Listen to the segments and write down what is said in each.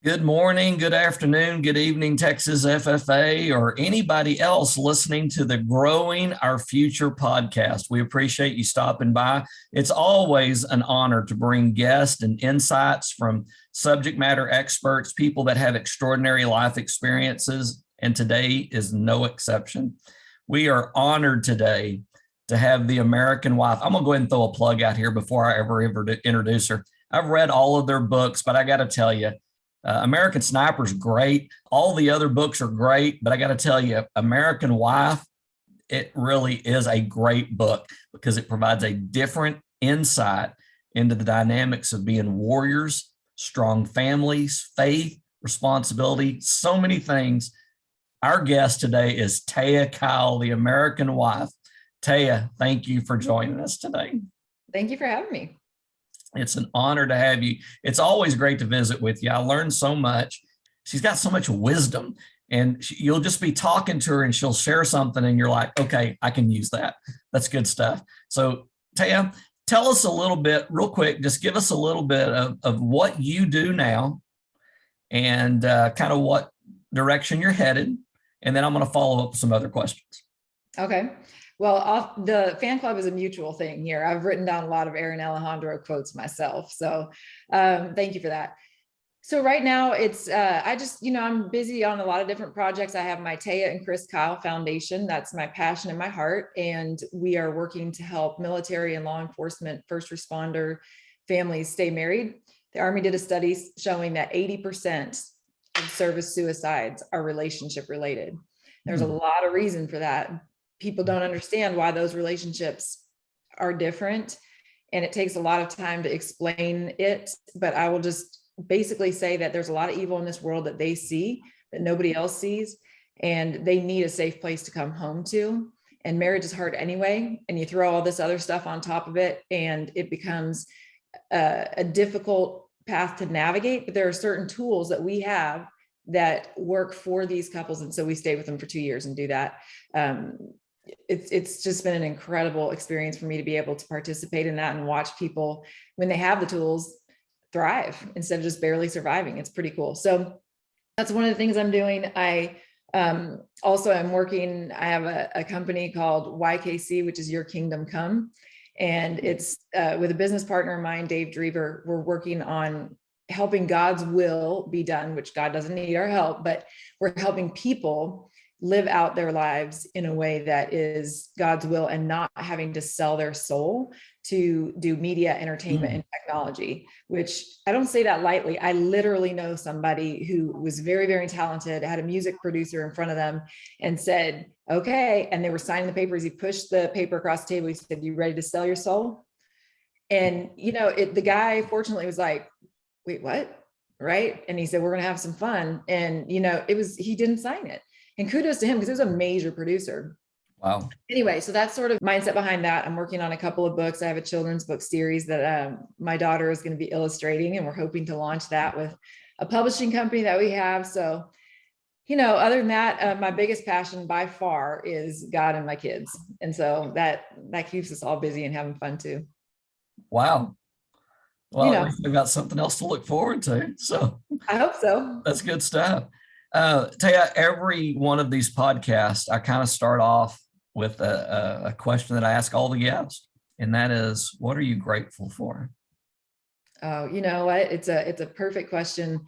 Good morning, good afternoon, good evening, Texas FFA, or anybody else listening to the Growing Our Future podcast. We appreciate you stopping by. It's always an honor to bring guests and insights from subject matter experts, people that have extraordinary life experiences, and today is no exception. We are honored today to have the American wife. I'm going to go ahead and throw a plug out here before I ever introduce her. I've read all of their books, but I got to tell you, American Sniper's great. All the other books are great, but I got to tell you, American Wife, it really is a great book because it provides a different insight into the dynamics of being warriors, strong families, faith, responsibility, so many things. Our guest today is Taya Kyle, the American Wife. Taya, thank you for joining us today. Thank you for having me. It's an honor to have you. It's always great to visit with you. I learned so much. She's got so much wisdom, and you'll just be talking to her and she'll share something and you're like, okay, I can use that. That's good stuff. So Taya, tell us a little bit real quick, just give us a little bit of what you do now and kind of what direction you're headed. And then I'm going to follow up with some other questions. Okay. Well, the fan club is a mutual thing here. I've written down a lot of Aaron Alejandro quotes myself. So thank you for that. So right now it's, I'm busy on a lot of different projects. I have my Taya and Chris Kyle Foundation. That's my passion and my heart. And we are working to help military and law enforcement, first responder families stay married. The Army did a study showing that 80% of service suicides are relationship related. There's a lot of reason for that. People don't understand why those relationships are different. And it takes a lot of time to explain it. But I will just basically say that there's a lot of evil in this world that they see that nobody else sees. And they need a safe place to come home to. And marriage is hard anyway. And you throw all this other stuff on top of it, and it becomes a difficult path to navigate. But there are certain tools that we have that work for these couples. And so we stay with them for 2 years and do that. It's just been an incredible experience for me to be able to participate in that and watch people, when they have the tools, thrive instead of just barely surviving. It's pretty cool. So that's one of the things I'm doing. I also am working, I have a company called YKC, which is Your Kingdom Come. And it's with a business partner of mine, Dave Drever. We're working on helping God's will be done, which God doesn't need our help, but we're helping people live out their lives in a way that is God's will and not having to sell their soul to do media, entertainment, and technology, which I don't say that lightly. I literally know somebody who was very, very talented, had a music producer in front of them and said, okay. And they were signing the papers. He pushed the paper across the table. He said, you ready to sell your soul? And, the guy fortunately was like, wait, what? Right. And he said, we're going to have some fun. And, he didn't sign it. And kudos to him because he was a major producer. Wow. Anyway, so that's sort of mindset behind that. I'm working on a couple of books. I have a children's book series that my daughter is going to be illustrating, and we're hoping to launch that with a publishing company that we have. So, other than that, my biggest passion by far is God and my kids. And so that keeps us all busy and having fun too. Wow. Well, at least we've got something else to look forward to. So I hope so. That's good stuff. Taya, every one of these podcasts, I kind of start off with a question that I ask all the guests, and that is, what are you grateful for? Oh, you know what? It's a perfect question.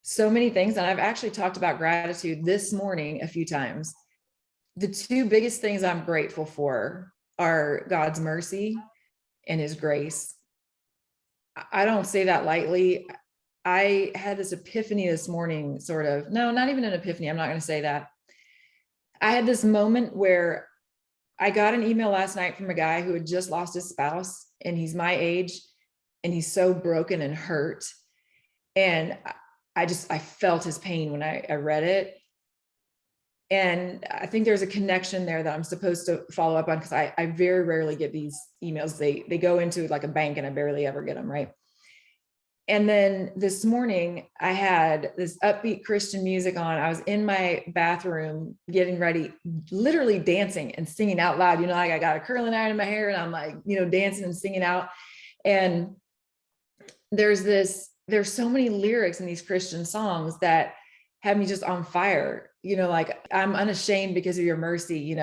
So many things. And I've actually talked about gratitude this morning a few times. The two biggest things I'm grateful for are God's mercy and his grace. I don't say that lightly. I had this epiphany this morning, sort of. No, not even an epiphany. I'm not going to say that. I had this moment where I got an email last night from a guy who had just lost his spouse, and he's my age, and he's so broken and hurt. And I felt his pain when I read it. And I think there's a connection there that I'm supposed to follow up on, because I very rarely get these emails. They go into like a bank and I barely ever get them, right? And then this morning I had this upbeat Christian music on. I was in my bathroom getting ready, literally dancing and singing out loud. Like I got a curling iron in my hair and I'm like, dancing and singing out. And there's this there's so many lyrics in these Christian songs that have me just on fire, like, I'm unashamed because of your mercy,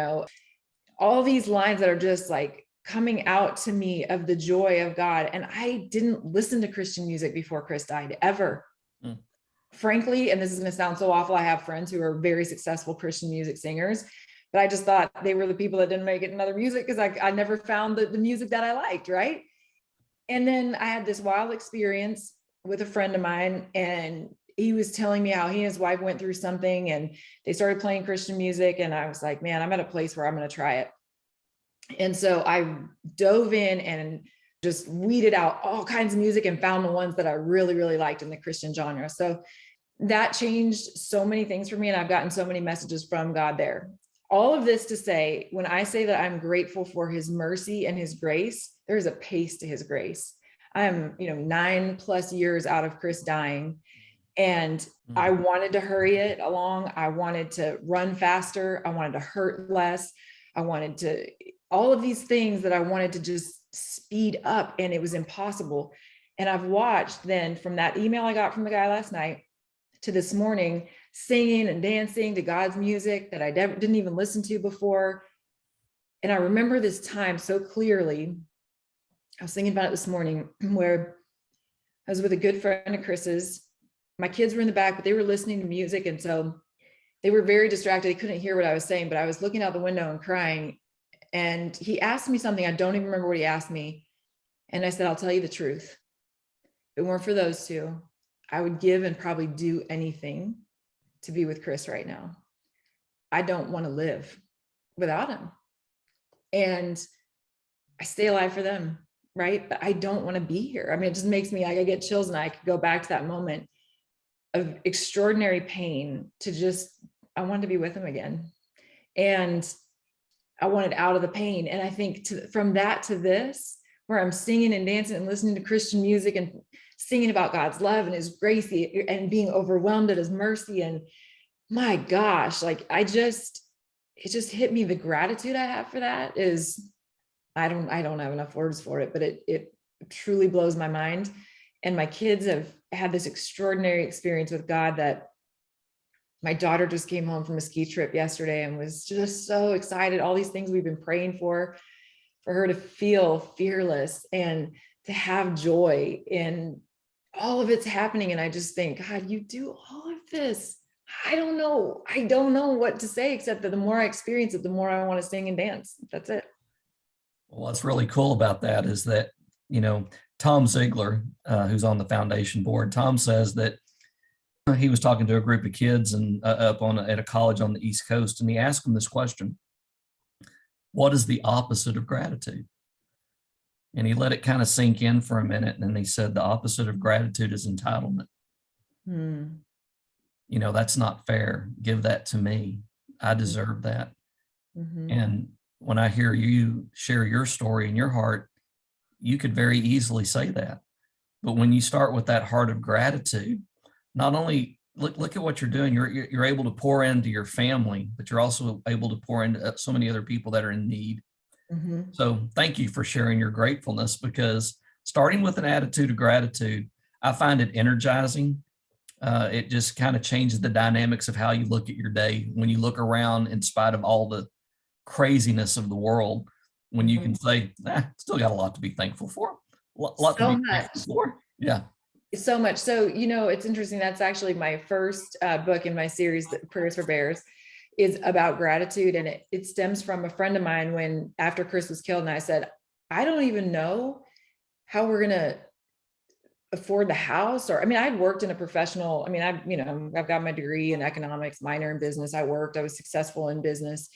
all these lines that are just like coming out to me of the joy of God. And I didn't listen to Christian music before Chris died, ever. Frankly, and this is going to sound so awful, I have friends who are very successful Christian music singers, but I just thought they were the people that didn't make it in other music because I never found the music that I liked, right? And then I had this wild experience with a friend of mine, and he was telling me how he and his wife went through something and they started playing Christian music. And I was like, man, I'm at a place where I'm going to try it. And so I dove in and just weeded out all kinds of music and found the ones that I really, really liked in the Christian genre. So that changed so many things for me. And I've gotten so many messages from God there. All of this to say, when I say that I'm grateful for his mercy and his grace, there's a pace to his grace. I'm, 9+ years out of Chris dying, and I wanted to hurry it along. I wanted to run faster. I wanted to hurt less. I wanted to, all of these things that I wanted to just speed up, and it was impossible. And I've watched then from that email I got from the guy last night to this morning, singing and dancing to God's music that I didn't even listen to before. And I remember this time so clearly. I was thinking about it this morning, where I was with a good friend of Chris's. My kids were in the back, but they were listening to music. And so they were very distracted. They couldn't hear what I was saying, but I was looking out the window and crying. And he asked me something. I don't even remember what he asked me. And I said, I'll tell you the truth. If it weren't for those two, I would give and probably do anything to be with Chris right now. I don't want to live without him. And I stay alive for them, right? But I don't want to be here. I mean, it just makes me, I get chills, and I could go back to that moment of extraordinary pain to just, I wanted to be with him again. And I wanted out of the pain. And I think from that to this, where I'm singing and dancing and listening to Christian music and singing about God's love and his grace and being overwhelmed at his mercy. And my gosh, like it just hit me. The gratitude I have for that is, I don't have enough words for it, but it truly blows my mind. And my kids have had this extraordinary experience with God. That my daughter just came home from a ski trip yesterday and was just so excited. All these things we've been praying for her to feel fearless and to have joy, and all of it's happening. And I just think, God, you do all of this. I don't know what to say, except that the more I experience it, the more I want to sing and dance. That's it. Well, what's really cool about that is that, Tom Ziegler, who's on the foundation board, Tom says that he was talking to a group of kids and at a college on the East Coast, and he asked them this question: what is the opposite of gratitude? And he let it kind of sink in for a minute. And then he said, the opposite of gratitude is entitlement. That's not fair. Give that to me. I deserve that. And when I hear you share your story and your heart, you could very easily say that. But when you start with that heart of gratitude, not only look at what you're doing, you're able to pour into your family, but you're also able to pour into so many other people that are in need. So thank you for sharing your gratefulness, because starting with an attitude of gratitude, I find it energizing. It just kind of changes the dynamics of how you look at your day. When you look around, in spite of all the craziness of the world, when you can say, still got a lot to be thankful for. Lot to be thankful for. Yeah. So much. So, it's interesting. That's actually my first book in my series, Prayers for Bears, is about gratitude. And it stems from a friend of mine when, after Chris was killed, and I said, I don't even know how we're going to afford the house. Or, I'd worked in a professional, I've got my degree in economics, minor in business. I was successful in business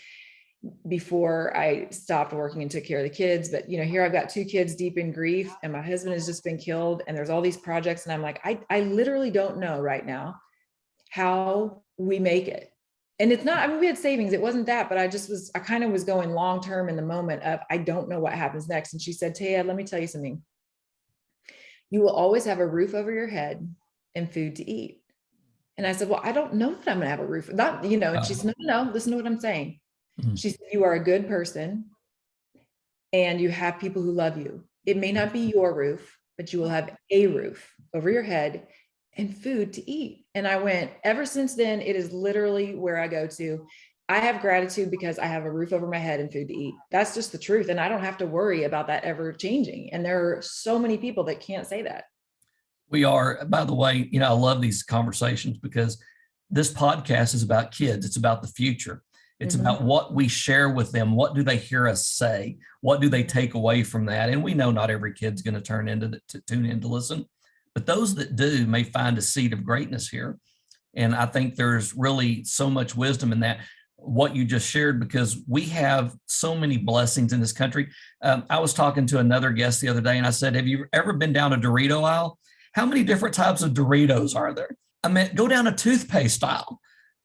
before I stopped working and took care of the kids. But, here I've got 2 kids deep in grief, and my husband has just been killed, and there's all these projects. And I'm like, I literally don't know right now how we make it. And it's not, we had savings, it wasn't that, but I kind of was going long-term in the moment of, I don't know what happens next. And she said, Taya, let me tell you something. You will always have a roof over your head and food to eat. And I said, well, I don't know that I'm going to have a roof. Not, and she said, no, listen to what I'm saying. She said, you are a good person and you have people who love you. It may not be your roof, but you will have a roof over your head, and food to eat. And I went, ever since then, it is literally where I go to. I have gratitude because I have a roof over my head and food to eat. That's just the truth. And I don't have to worry about that ever changing. And there are so many people that can't say that. We are, by the way, I love these conversations because this podcast is about kids. It's about the future. It's about what we share with them. What do they hear us say? What do they take away from that? And we know not every kid's going to tune in to listen, but those that do may find a seed of greatness here. And I think there's really so much wisdom in that, what you just shared, because we have so many blessings in this country. I was talking to another guest the other day and I said, have you ever been down a Dorito aisle? How many different types of Doritos are there? I mean, go down a toothpaste aisle.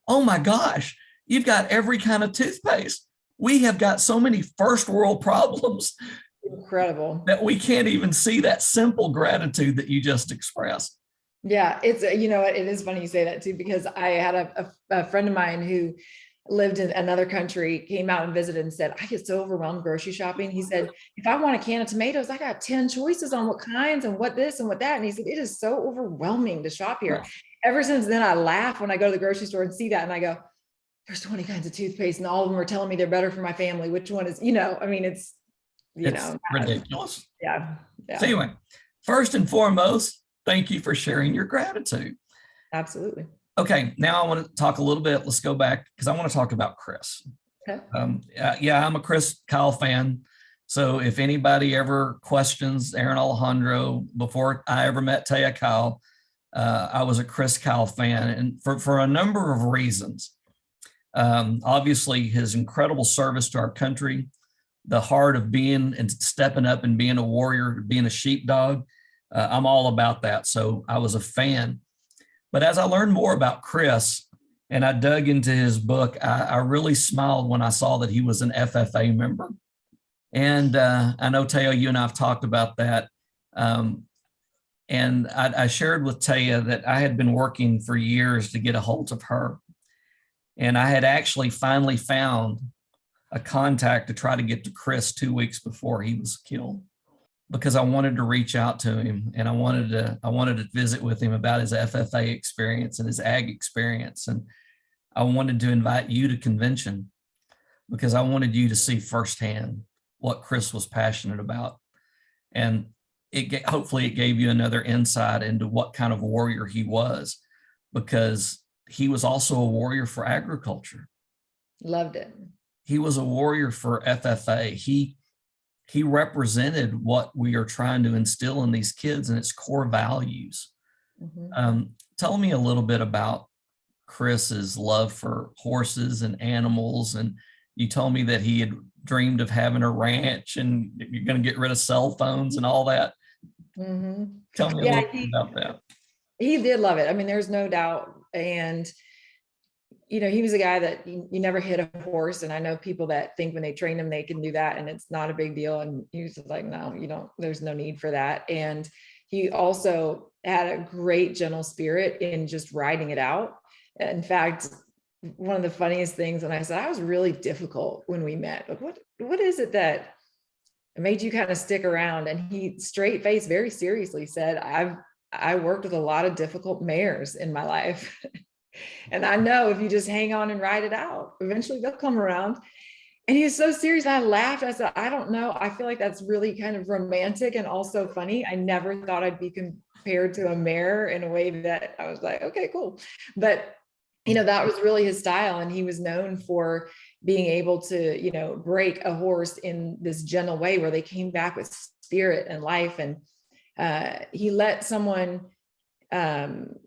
Oh my gosh, you've got every kind of toothpaste. We have got so many first world problems. Incredible. That we can't even see that simple gratitude that you just expressed. Yeah, it's, it is funny you say that too, because I had a friend of mine who lived in another country, came out and visited and said, I get so overwhelmed grocery shopping. He said, if I want a can of tomatoes, I got 10 choices on what kinds and what this and what that. And he said, it is so overwhelming to shop here. Yeah. Ever since then, I laugh when I go to the grocery store and see that. And I go, there's 20 kinds of toothpaste and all of them are telling me they're better for my family. Which one is, I mean, it's ridiculous. Yeah. So anyway, first and foremost, thank you for sharing your gratitude. Absolutely. Okay, now I want to talk a little bit. Let's go back because I want to talk about Chris. Okay. I'm a Chris Kyle fan. So if anybody ever questions Aaron Alejandro, before I ever met Taya Kyle, I was a Chris Kyle fan, and for a number of reasons. Obviously, his incredible service to our country, the heart of being and stepping up and being a warrior, being a sheepdog. I'm all about that. So I was a fan. But as I learned more about Chris and I dug into his book, I really smiled when I saw that he was an FFA member. And I know, Taya, you and I have talked about that. And I shared with Taya that I had been working for years to get a hold of her. And I had actually finally found a contact to try to get to Chris 2 weeks before he was killed, because I wanted to reach out to him and I wanted to visit with him about his FFA experience and his ag experience. And I wanted to invite you to convention because I wanted you to see firsthand what Chris was passionate about. And hopefully it gave you another insight into what kind of warrior he was, because he was also a warrior for agriculture. Loved it. He was a warrior for FFA. He represented what we are trying to instill in these kids and its core values. Tell me a little bit about Chris's love for horses and animals. And you told me that he had dreamed of having a ranch and you're going to get rid of cell phones and all that. Tell me a little bit about that. He did love it. I mean, there's no doubt. And he was a guy that you never hit a horse. And I know people that think when they train them, they can do that and it's not a big deal. And he was just like, no, you don't, there's no need for that. And he also had a great gentle spirit in just riding it out. In fact, one of the funniest things when I said, I was really difficult when we met, like, what is it that made you kind of stick around? And he straight face, very seriously said, I worked with a lot of difficult mares in my life. And I know if you just hang on and ride it out, eventually they'll come around. And he was so serious. I laughed. I said, I don't know. I feel like that's really kind of romantic and also funny. I never thought I'd be compared to a mare in a way that I was like, okay, cool. But, that was really his style. And he was known for being able to, break a horse in this gentle way where they came back with spirit and life. And he let someone, I'm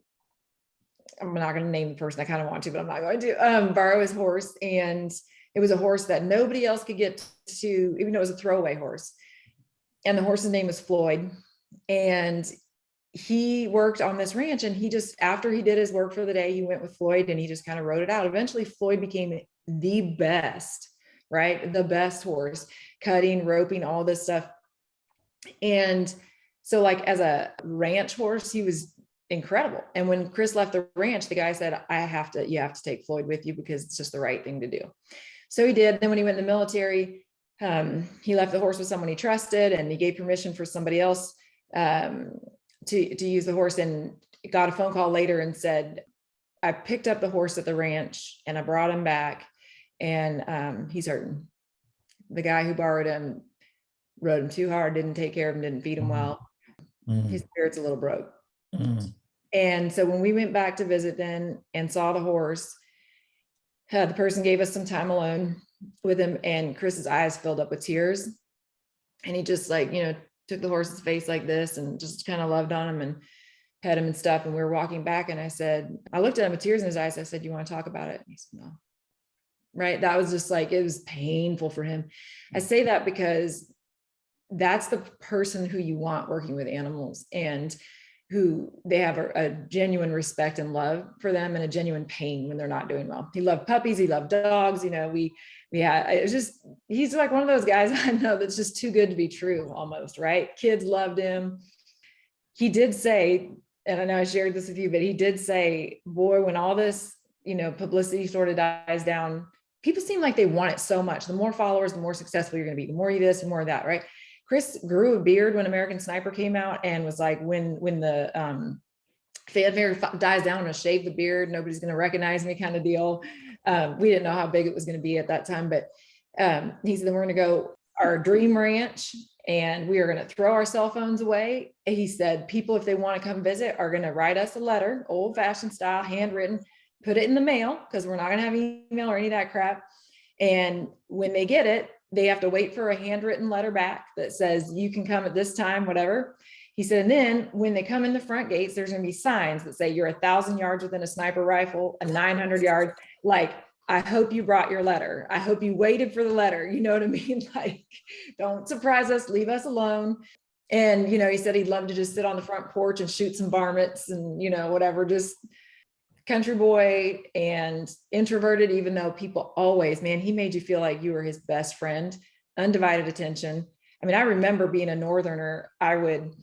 not going to name the person. I kind of want to, but I'm not going to, borrow his horse. And it was a horse that nobody else could get to, even though it was a throwaway horse. And the horse's name was Floyd. And he worked on this ranch, and he just, after he did his work for the day, he went with Floyd and he just kind of wrote it out. Eventually Floyd became the best, right? The best horse, cutting, roping, all this stuff. And so like as a ranch horse, he was incredible. And when Chris left the ranch, the guy said, you have to take Floyd with you because it's just the right thing to do. So he did. Then when he went in the military, he left the horse with someone he trusted, and he gave permission for somebody else to use the horse, and got a phone call later and said, I picked up the horse at the ranch and I brought him back, and he's hurting. The guy who borrowed him rode him too hard, didn't take care of him, didn't feed him well. His spirit's a little broke. And so when we went back to visit then and saw the horse, the person gave us some time alone with him, and Chris's eyes filled up with tears. And he just like, took the horse's face like this and just kind of loved on him and pet him and stuff. And we were walking back, and I looked at him with tears in his eyes. I said, you want to talk about it? And he said, no. Right. That was just like, it was painful for him. I say that because that's the person who you want working with animals, and who they have a genuine respect and love for them, and a genuine pain when they're not doing well. He loved puppies. He loved dogs. He's like one of those guys I know that's just too good to be true almost, right? Kids loved him. He did say, and I know I shared this with you, but he did say, boy, when all this, publicity sort of dies down, people seem like they want it so much. The more followers, the more successful you're going to be, the more you this and more of that, right? Chris grew a beard when American Sniper came out, and was like, when the fanfare dies down, I'm gonna shave the beard, nobody's gonna recognize me kind of deal. We didn't know how big it was gonna be at that time, but he said, we're gonna go our dream ranch, and we are gonna throw our cell phones away. And he said, people, if they want to come visit, are gonna write us a letter, old fashioned style, handwritten, put it in the mail, because we're not gonna have email or any of that crap. And when they get it, they have to wait for a handwritten letter back that says, you can come at this time, whatever. He said, and then when they come in the front gates, there's going to be signs that say, you're 1,000 yards within a sniper rifle, a 900 yard. Like, I hope you brought your letter. I hope you waited for the letter. You know what I mean? Like, don't surprise us, leave us alone. And, he said he'd love to just sit on the front porch and shoot some varmints and, whatever, just country boy and introverted, even though people always, man, he made you feel like you were his best friend, undivided attention. I mean, I remember being a Northerner, I would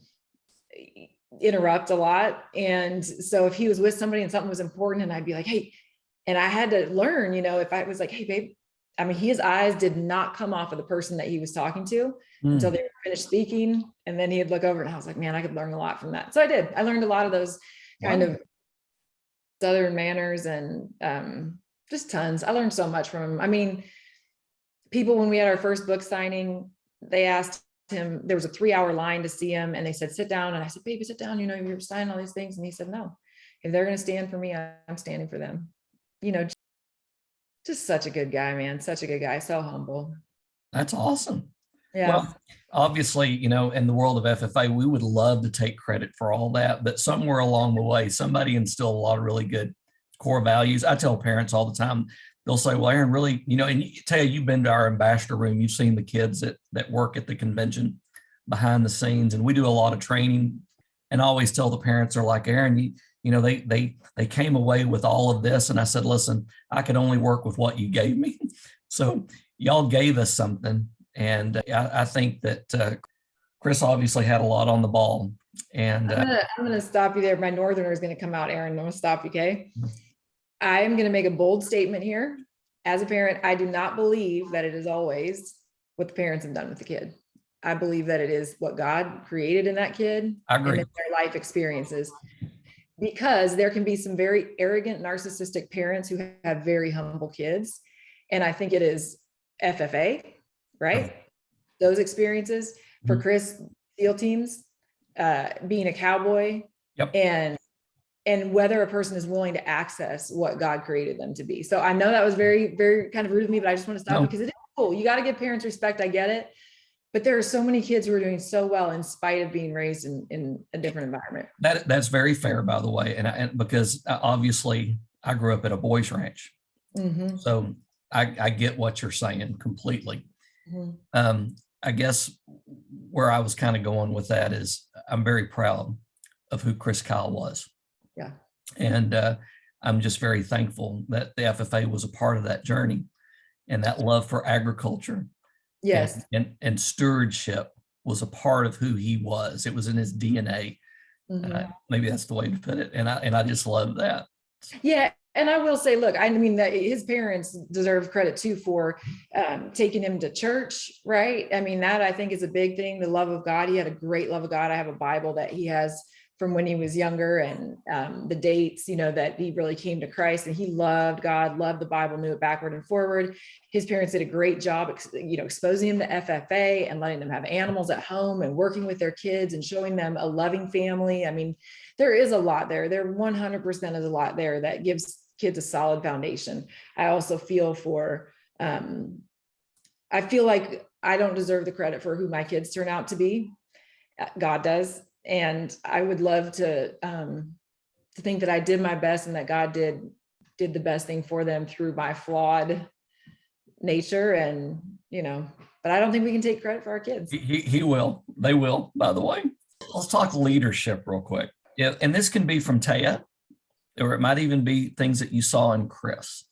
interrupt a lot. And so if he was with somebody and something was important, and I'd be like, hey, and I had to learn, if I was like, hey, babe, I mean, his eyes did not come off of the person that he was talking to until they were finished speaking. And then he'd look over, and I was like, man, I could learn a lot from that. So I did. I learned a lot of those kind of Southern manners, and just tons. I learned so much from him. I mean, people, when we had our first book signing, they asked him, there was a 3-hour line to see him, and they said, sit down. And I said, baby, sit down. You're signing all these things. And he said, no, if they're going to stand for me, I'm standing for them. Just such a good guy, man. Such a good guy. So humble. That's awesome. Yeah. Well, obviously, in the world of FFA, we would love to take credit for all that, but somewhere along the way, somebody instilled a lot of really good core values. I tell parents all the time, they'll say, well, Aaron, really, and Taya, you've been to our ambassador room, you've seen the kids that work at the convention behind the scenes, and we do a lot of training. And I always tell the parents, they're like, Aaron, they came away with all of this. And I said, listen, I could only work with what you gave me. So y'all gave us something. And I think that Chris obviously had a lot on the ball. And I'm gonna stop you there. My Northerner is going to come out, Aaron. I'm going to stop you, okay? I am going to make a bold statement here. As a parent, I do not believe that it is always what the parents have done with the kid. I believe that it is what God created in that kid. I agree. And their life experiences. Because there can be some very arrogant, narcissistic parents who have very humble kids. And I think it is FFA, right? Those experiences for Chris, SEAL teams, being a cowboy, and whether a person is willing to access what God created them to be. So I know that was very, very kind of rude of me, but I just want to stop because it is cool. You got to give parents respect. I get it. But there are so many kids who are doing so well in spite of being raised in a different environment. That's very fair, by the way. And because obviously I grew up at a boys ranch. So I get what you're saying completely. I guess where I was kind of going with that is I'm very proud of who Chris Kyle was. Yeah. And I'm just very thankful that the FFA was a part of that journey, and that love for agriculture. Yes. And stewardship was a part of who he was. It was in his DNA. Maybe that's the way to put it. And I just love that. Yeah. And I will say, look, I mean, that his parents deserve credit too for taking him to church, right? I mean, that I think is a big thing. The love of God. He had a great love of God. I have a Bible that he has from when he was younger, and the dates, you know, that he really came to Christ, and he loved God, loved the Bible, knew it backward and forward. His parents did a great job, you know, exposing him to FFA and letting them have animals at home and working with their kids and showing them a loving family. I mean, there is a lot there. There 100% is a lot there that gives kids a solid foundation. I also feel for, I feel like I don't deserve the credit for who my kids turn out to be. God does. And I would love to think that I did my best and that God did the best thing for them through my flawed nature. And, you know, but I don't think we can take credit for our kids. He will. They will, by the way. Let's talk leadership real quick. Yeah, and this can be from Taya, or it might even be things that you saw in Chris.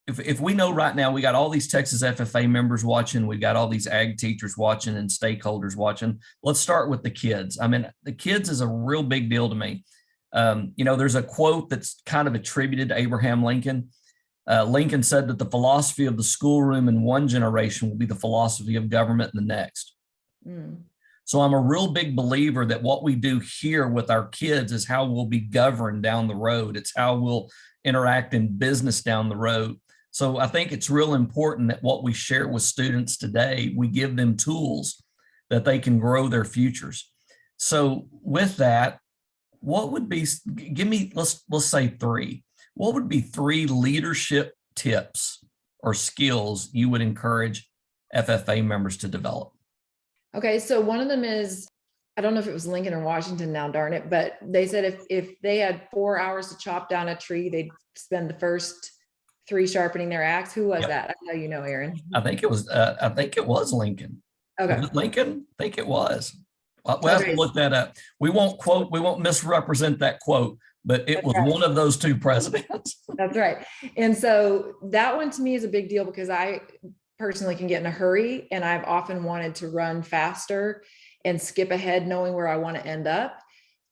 If we know right now, we got all these Texas FFA members watching, we got all these ag teachers watching and stakeholders watching. Let's start with the kids. I mean, the kids is a real big deal to me. You know, there's a quote that's kind of attributed to Abraham Lincoln. Lincoln said that the philosophy of the schoolroom in one generation will be the philosophy of government in the next. So I'm a real big believer that what we do here with our kids is how we'll be governed down the road. It's how we'll interact in business down the road. So I think it's real important that what we share with students today, we give them tools that they can grow their futures. So with that, what would be, give me, let's say 3. What would be 3 leadership tips or skills you would encourage FFA members to develop? Okay, so one of them is, I don't know if it was Lincoln or Washington now, darn it, but they said if they had 4 hours to chop down a tree, they'd spend the first 3 sharpening their axe. Who was that? I know you know, Aaron. I think it was Lincoln. Okay. Was it Lincoln? I think it was. We'll have to look that up. We won't misrepresent that quote, but it was one of those 2 presidents. That's right. And so that one to me is a big deal because I personally can get in a hurry, and I've often wanted to run faster and skip ahead knowing where I want to end up,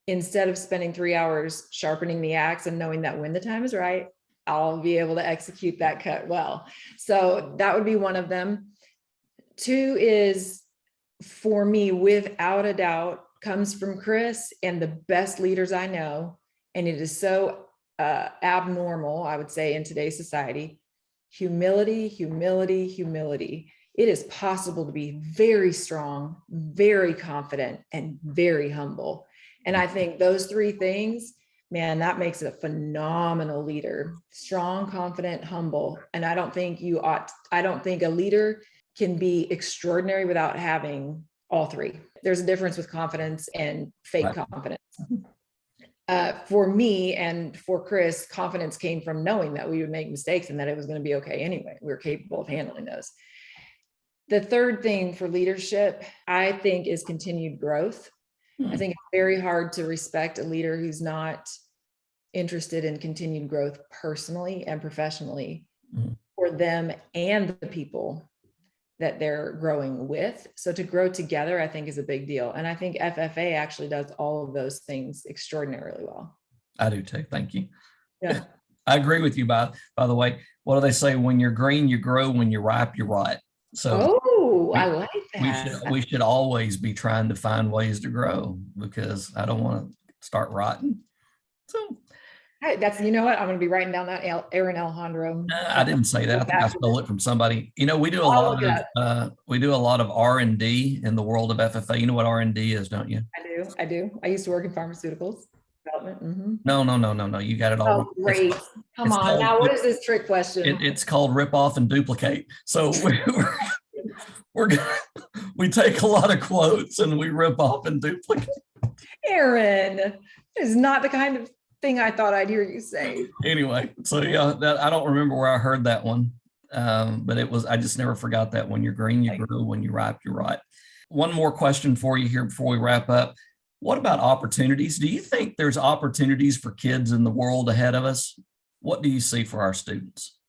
instead of spending 3 hours sharpening the axe and knowing that when the time is right, I'll be able to execute that cut well. So that would be one of them. 2 is, for me, without a doubt, comes from Chris and the best leaders I know. And it is so abnormal, I would say, in today's society. Humility, humility, humility. It is possible to be very strong, very confident, and very humble. And I think those 3 things, man, that makes it a phenomenal leader. Strong, confident, humble. And I don't think a leader can be extraordinary without having all 3. There's a difference with confidence and fake confidence. For me and for Chris, confidence came from knowing that we would make mistakes and that it was going to be okay anyway. We were capable of handling those. The third thing for leadership, I think, is continued growth. I think it's very hard to respect a leader who's not interested in continued growth personally and professionally for them and the people that they're growing with. So to grow together, I think, is a big deal. And I think FFA actually does all of those things extraordinarily well. I do too. Thank you. Yeah. I agree with you, by the way. What do they say? When you're green, you grow. When you're ripe, you're right. So I like that. We should always be trying to find ways to grow, because I don't want to start rotting. So that's, you know what, I'm going to be writing down that Aaron Alejandro. I didn't say that. I think I stole it from somebody. You know, we do a lot of R&D in the world of FFA. You know what R&D is, don't you? I do. I used to work in pharmaceuticals development. No. You got it all. Oh, great. Come on. Now, what is this trick question? It's called rip off and duplicate. So we take a lot of quotes and we rip off and duplicate. Aaron, that is not the kind of thing I thought I'd hear you say. Anyway, so yeah, I don't remember where I heard that one, but I just never forgot that. When you're green, you grow. When you're ripe, you're right. One more question for you here before we wrap up. What about opportunities? Do you think there's opportunities for kids in the world ahead of us? What do you see for our students?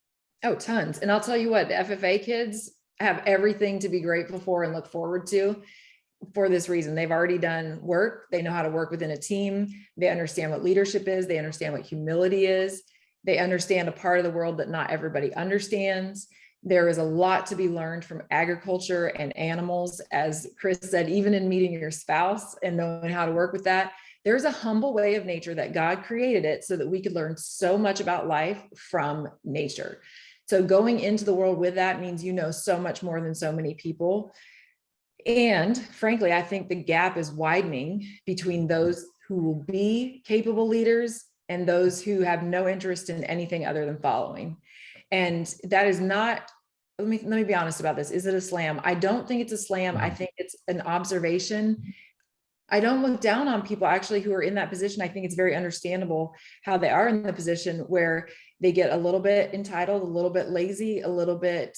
Oh, tons. And I'll tell you what, the FFA kids have everything to be grateful for and look forward to. For this reason, they've already done work. They know how to work within a team. They understand what leadership is. They understand what humility is. They understand a part of the world that not everybody understands. There is a lot to be learned from agriculture and animals. As Chris said, even in meeting your spouse and knowing how to work with that, There's a humble way of nature that God created it so that we could learn so much about life from nature. So going into the world with that means you know so much more than so many people. And frankly, I think the gap is widening between those who will be capable leaders and those who have no interest in anything other than following. And that is not, let me be honest about this. Is it a slam? I don't think it's a slam. I think it's an observation. I don't look down on people actually who are in that position. I think it's very understandable how they are in the position where they get a little bit entitled, a little bit lazy, a little bit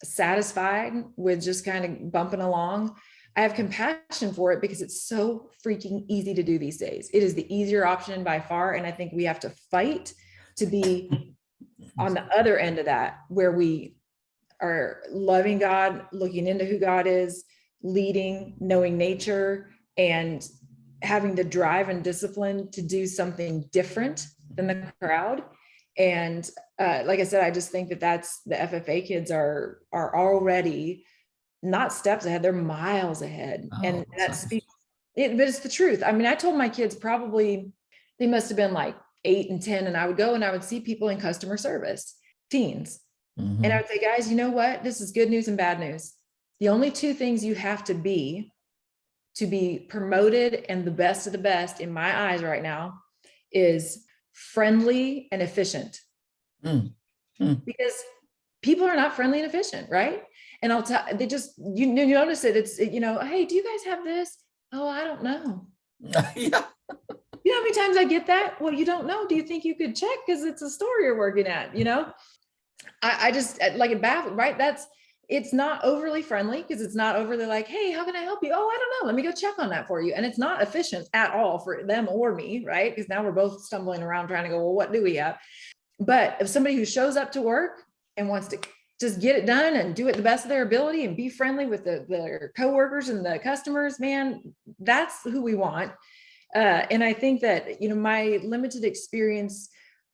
satisfied with just kind of bumping along. I have compassion for it because it's so freaking easy to do these days. It is the easier option by far. And I think we have to fight to be on the other end of that, where we are loving God, looking into who God is, leading, knowing nature, and having the drive and discipline to do something different than the crowd. And like I said, I just think that that's the FFA kids are already not steps ahead, they're miles ahead. And that speaks, but it's the truth. I mean, I told my kids probably, they must have been like 8 and 10, and I would go and I would see people in customer service, teens. And I would say, guys, you know what? This is good news and bad news. The only 2 things you have to be promoted and the best of the best in my eyes right now is friendly and efficient. Because people are not friendly and efficient, right? And I'll tell, they just, you notice it. It's, you know, hey, do you guys have this? Oh, I don't know. Yeah. You know how many times I get that? Well, you don't know. Do you think you could check? Because it's a store you're working at, you know? I just like it baffled, right? It's not overly friendly because it's not overly like, hey, how can I help you? Oh, I don't know. Let me go check on that for you. And it's not efficient at all for them or me, right? Because now we're both stumbling around trying to go, well, what do we have? But if somebody who shows up to work and wants to just get it done and do it the best of their ability and be friendly with their coworkers and the customers, man, that's who we want. And I think that, you know, my limited experience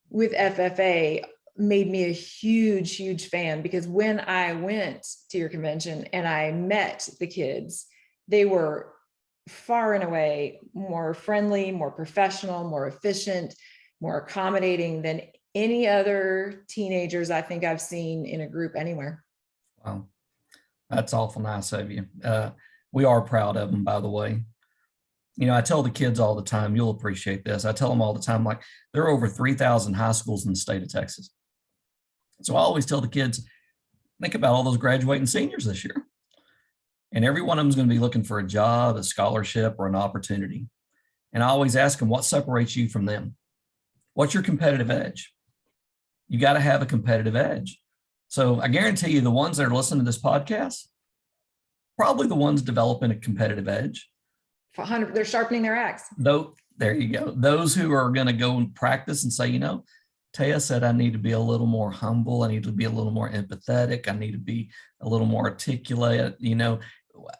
with FFA made me a huge, huge fan, because when I went to your convention and I met the kids, they were far and away more friendly, more professional, more efficient, more accommodating than any other teenagers I think I've seen in a group anywhere. Wow. That's awful nice of you. We are proud of them, by the way. You know, I tell the kids all the time, you'll appreciate this. I tell them all the time, like, there are over 3,000 high schools in the state of Texas. So I always tell the kids, think about all those graduating seniors this year. And every one of them is going to be looking for a job, a scholarship, or an opportunity. And I always ask them, what separates you from them? What's your competitive edge? You got to have a competitive edge. So I guarantee you the ones that are listening to this podcast, probably the ones developing a competitive edge. They're sharpening their axe. Though, there you go. Those who are going to go and practice and say, you know, Taya said I need to be a little more humble. I need to be a little more empathetic. I need to be a little more articulate. You know,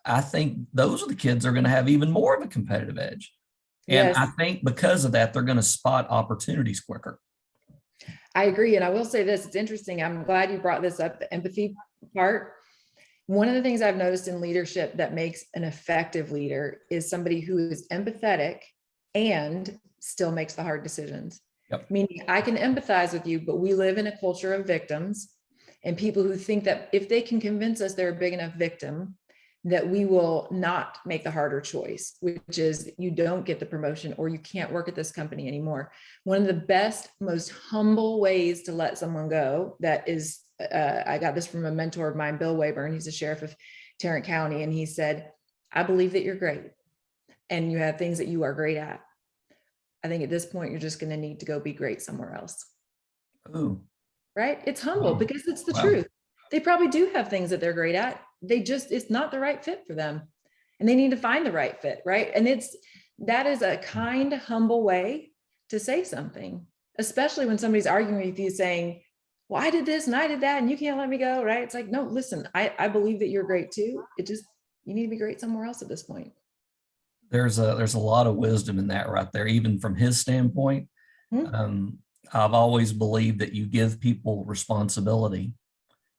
I think those are the kids that are going to have even more of a competitive edge. And yes. I think because of that, they're going to spot opportunities quicker. I agree. And I will say this, it's interesting. I'm glad you brought this up, the empathy part. One of the things I've noticed in leadership that makes an effective leader is somebody who is empathetic and still makes the hard decisions. Yep. Meaning I can empathize with you, but we live in a culture of victims and people who think that if they can convince us they're a big enough victim, that we will not make the harder choice, which is you don't get the promotion or you can't work at this company anymore. One of the best, most humble ways to let someone go, that is, I got this from a mentor of mine, Bill Wayburn. He's a sheriff of Tarrant County. And he said, I believe that you're great and you have things that you are great at. I think at this point, you're just going to need to go be great somewhere else. Ooh. Right? It's humble because it's the truth. They probably do have things that they're great at. It's not the right fit for them. And they need to find the right fit, right? And that is a kind, humble way to say something, especially when somebody's arguing with you saying, well, I did this and I did that and you can't let me go, right? It's like, no, listen, I believe that you're great too. You need to be great somewhere else at this point. There's a lot of wisdom in that right there, even from his standpoint. Mm-hmm. I've always believed that you give people responsibility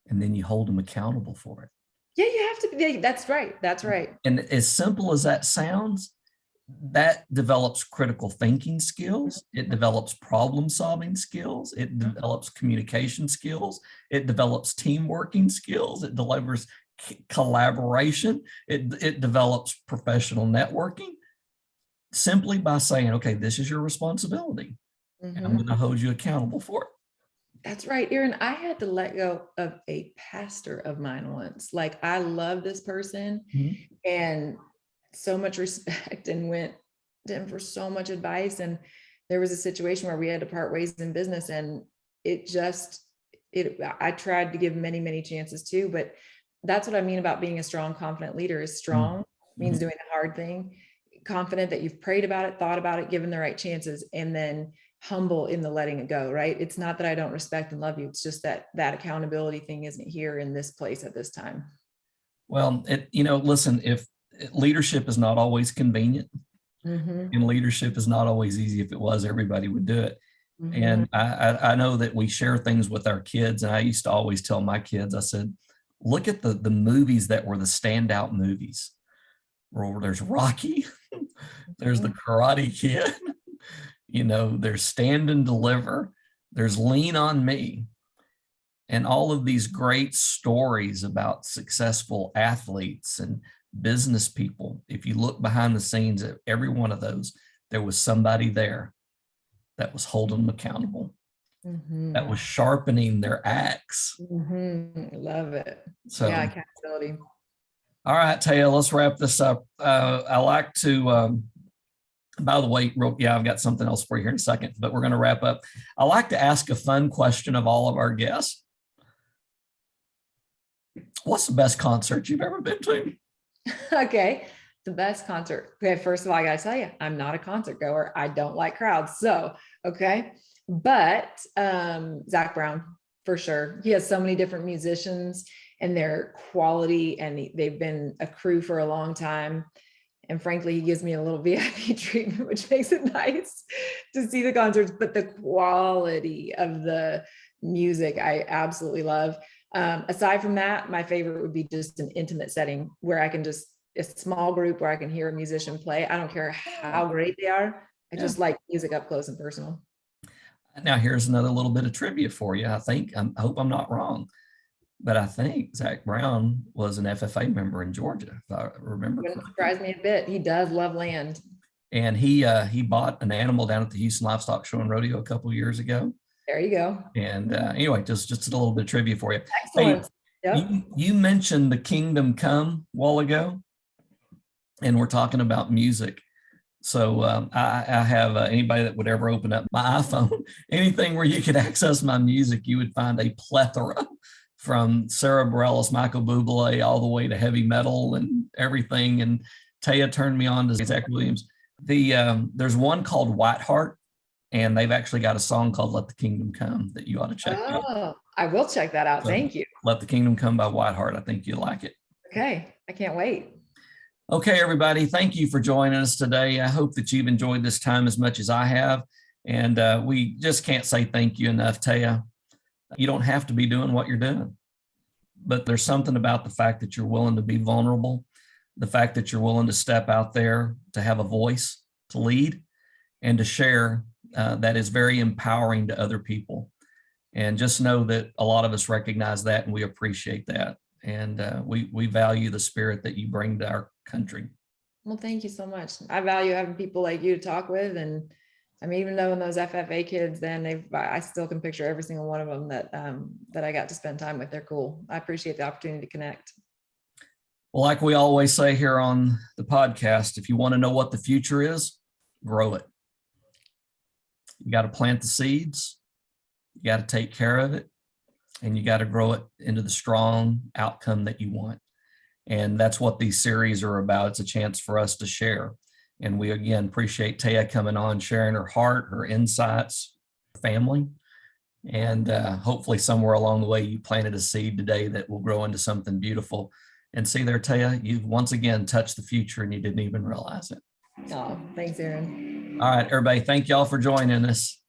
and then you hold them accountable for it. Yeah, you have to be. That's right. That's right. And as simple as that sounds, that develops critical thinking skills. It develops problem solving skills. It develops communication skills. It develops team working skills. It delivers collaboration. It develops professional networking simply by saying, okay, this is your responsibility and I'm going to hold you accountable for it. That's right, Aaron. I had to let go of a pastor of mine once. Like, I love this person and so much respect, and went to him for so much advice. And there was a situation where we had to part ways in business, and I tried to give many, many chances too, but that's what I mean about being a strong, confident leader. Is strong means doing the hard thing, confident that you've prayed about it, thought about it, given the right chances, and then humble in the letting it go, right? It's not that I don't respect and love you. It's just that accountability thing isn't here in this place at this time. Well, listen, if leadership is not always convenient, and leadership is not always easy. If it was, everybody would do it. And I know that we share things with our kids. And I used to always tell my kids, I said, look at the movies that were the standout movies. Where there's Rocky, there's the Karate Kid, there's Stand and Deliver, there's Lean on Me, and all of these great stories about successful athletes and business people. If you look behind the scenes at every one of those, there was somebody there that was holding them accountable, that was sharpening their axe. Love it. So, yeah, accountability. All right, Taya, let's wrap this up. I like to, by the way, I've got something else for you here in a second, but we're going to wrap up. I like to ask a fun question of all of our guests. What's the best concert you've ever been to? Okay, the best concert. Okay, first of all, I got to tell you, I'm not a concert goer. I don't like crowds. So, okay. But Zach Brown, for sure. He has so many different musicians and their quality, and they've been a crew for a long time. And frankly, he gives me a little VIP treatment, which makes it nice to see the concerts, but the quality of the music, I absolutely love. Aside from that, my favorite would be just an intimate setting where I can a small group where I can hear a musician play. I don't care how great they are. I just like music up close and personal. Now, here's another little bit of trivia for you. I hope I'm not wrong, but I think Zach Brown was an FFA member in Georgia, if I remember. It wouldn't surprise me a bit. He does love land. And he bought an animal down at the Houston Livestock Show and Rodeo a couple of years ago. There you go. And anyway, just a little bit of trivia for you. Excellent. Hey, yep. You mentioned the Kingdom Come a while ago, and we're talking about music. So I have anybody that would ever open up my iPhone, anything where you could access my music, you would find a plethora from Sarah Bareilles, Michael Bublé, all the way to heavy metal and everything. And Taya turned me on to Zach Williams. There's one called Whiteheart, and they've actually got a song called Let the Kingdom Come that you ought to check out. I will check that out. So, thank you. Let the Kingdom Come by Whiteheart. I think you'll like it. Okay. I can't wait. Okay, everybody. Thank you for joining us today. I hope that you've enjoyed this time as much as I have. And we just can't say thank you enough, Taya. You don't have to be doing what you're doing, but there's something about the fact that you're willing to be vulnerable, the fact that you're willing to step out there, to have a voice, to lead, and to share, that is very empowering to other people. And just know that a lot of us recognize that, and we appreciate that. And we value the spirit that you bring to our country. Well, thank you so much. I value having people like you to talk with. And I mean, even though in those FFA kids, I still can picture every single one of them that I got to spend time with. They're cool. I appreciate the opportunity to connect. Well, like we always say here on the podcast, if you want to know what the future is, grow it. You got to plant the seeds. You got to take care of it. And you got to grow it into the strong outcome that you want. And that's what these series are about. It's a chance for us to share. And we, again, appreciate Taya coming on, sharing her heart, her insights, family. And hopefully somewhere along the way, you planted a seed today that will grow into something beautiful. And see there, Taya, you've once again touched the future and you didn't even realize it. Oh, thanks, Aaron. All right, everybody. Thank y'all for joining us.